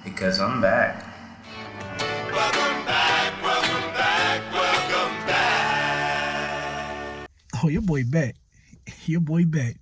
Because I'm back. Welcome back, welcome back, welcome back. Oh, your boy back. Your boy back.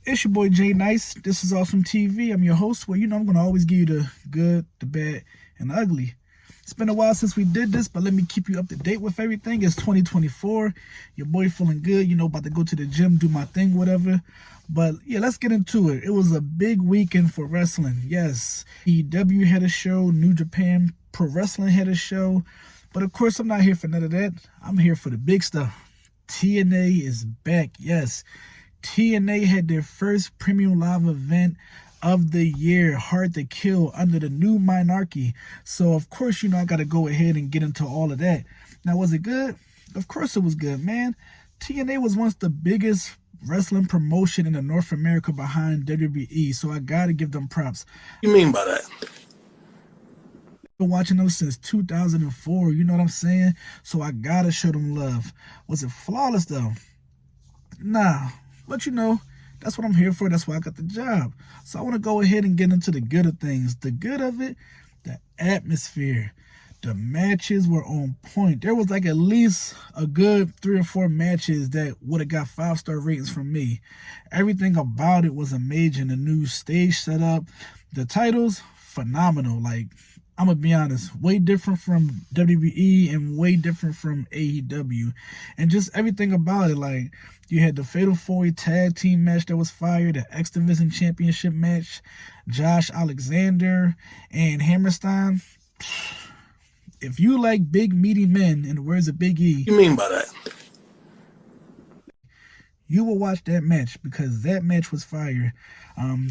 It's your boy Jay Nice. This is Awesome TV. I'm your host. Well, you know I'm going to always give you the good, the bad, and the ugly. It's been a while since we did this, but let me keep you up to date with everything. It's 2024. Your boy feeling good, you know, about to go to the gym, do my thing, whatever. But yeah, let's get into it. It was a big weekend for wrestling. Yes, EW had a show, New Japan Pro Wrestling had a show. But of course, I'm not here for none of that. I'm here for the big stuff. TNA is back. Yes, TNA had their first premium live event of the year, Hard to Kill, under the new monarchy. So of course, you know, I got to go ahead and get into all of that. Now, was it good? Of course it was good, man. TNA was once the biggest wrestling promotion in the North America behind WWE, so I got to give them props. What do you mean by that? Been watching them since 2004, you know what I'm saying? So I got to show them love. Was it flawless, though? Nah, but you know, that's what I'm here for. That's why I got the job. So I want to go ahead and get into the good of things. The good of it, the atmosphere. The matches were on point. There was like at least a good 3 or 4 matches that would have got 5-star ratings from me. Everything about it was amazing. The new stage setup, the titles, phenomenal. Like, I'm going to be honest, way different from WWE and way different from AEW. And just everything about it, like, you had the Fatal 4-Way tag team match that was fire, the X Division Championship match, Josh Alexander and Hammerstein. If you like big, meaty men, in the words of Big E, What do you mean by that? you will watch that match because that match was fire.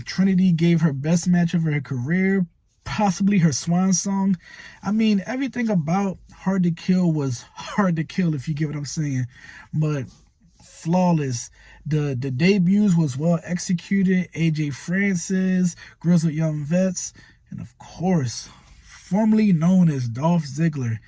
Trinity gave her best match of her career, possibly her swan song. I mean, everything about Hard to Kill was hard to kill, if you get what I'm saying. But flawless. The debuts was well executed. AJ Francis, Girls with Young Vets, and of course, formerly known as Dolph Ziggler.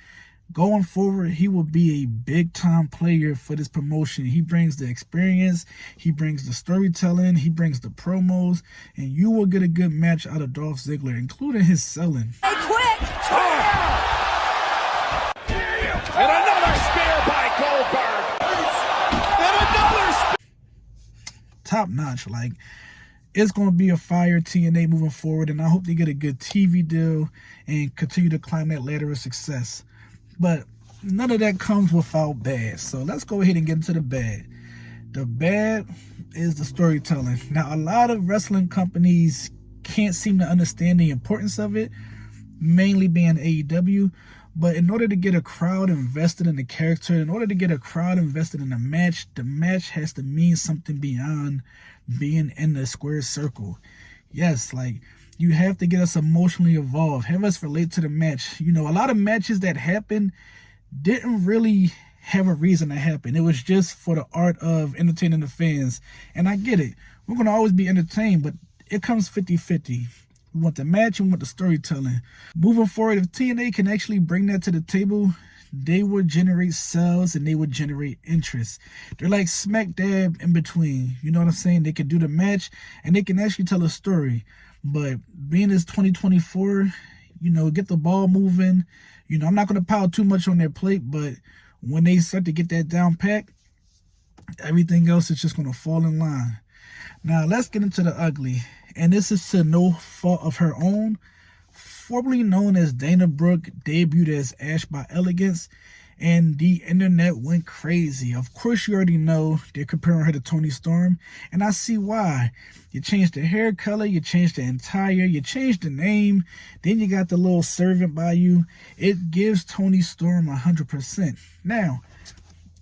Going forward, he will be a big-time player for this promotion. He brings the experience, he brings the storytelling, he brings the promos, and you will get a good match out of Dolph Ziggler, including his selling. Hey, quick! And another spear by Goldberg. And another spear. Top notch. Like, it's going to be a fire TNA moving forward, and I hope they get a good TV deal and continue to climb that ladder of success. But none of that comes without bad. So let's go ahead and get into the bad. The bad is the storytelling. Now, a lot of wrestling companies can't seem to understand the importance of it, mainly being AEW. But in order to get a crowd invested in the character, in order to get a crowd invested in the match has to mean something beyond being in the square circle. Yes, like, you have to get us emotionally involved, have us relate to the match. You know, a lot of matches that happen didn't really have a reason to happen. It was just for the art of entertaining the fans. And I get it. We're going to always be entertained, but it comes 50-50. We want the match and we want the storytelling. Moving forward, if TNA can actually bring that to the table, they would generate sales and they would generate interest. They're like smack dab in between. You know what I'm saying? They can do the match and they can actually tell a story. But being as 2024, you know, get the ball moving. You know, I'm not going to pile too much on their plate, but when they start to get that down pat, everything else is just going to fall in line. Now, let's get into the ugly. And this is to no fault of her own. Formerly known as Dana Brooke, debuted as Ash by Elegance, and the internet went crazy. Of course, you already know they're comparing her to Toni Storm, and I see why. You changed the hair color, you changed the attire, you changed the name, then you got the little servant by you. It gives Toni Storm 100%. Now,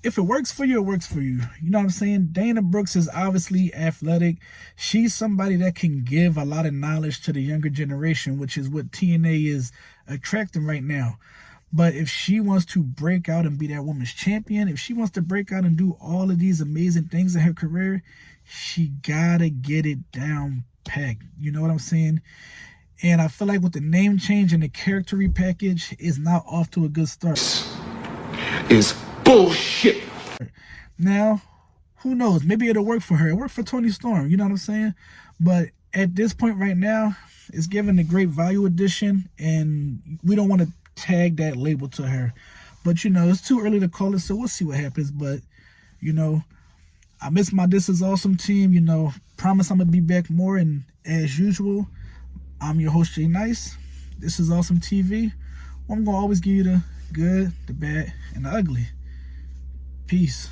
if it works for you, it works for you. You know what I'm saying? Dana Brooks is obviously athletic. She's somebody that can give a lot of knowledge to the younger generation, which is what TNA is attracting right now. But if she wants to break out and be that woman's champion, if she wants to break out and do all of these amazing things in her career, she gotta get it down packed. You know what I'm saying? And I feel like with the name change and the character repackage, is not off to a good start. Is bullshit. Now, who knows? Maybe it'll work for her. It worked for Toni Storm, you know what I'm saying? But at this point right now, it's given a great value addition, and we don't want to tag that label to her. But, you know, it's too early to call it, so we'll see what happens. But, you know, I miss my This Is Awesome team. You know, promise I'm going to be back more. And as usual, I'm your host, Jay Nice. This is Awesome TV. I'm going to always give you the good, the bad, and the ugly. Peace.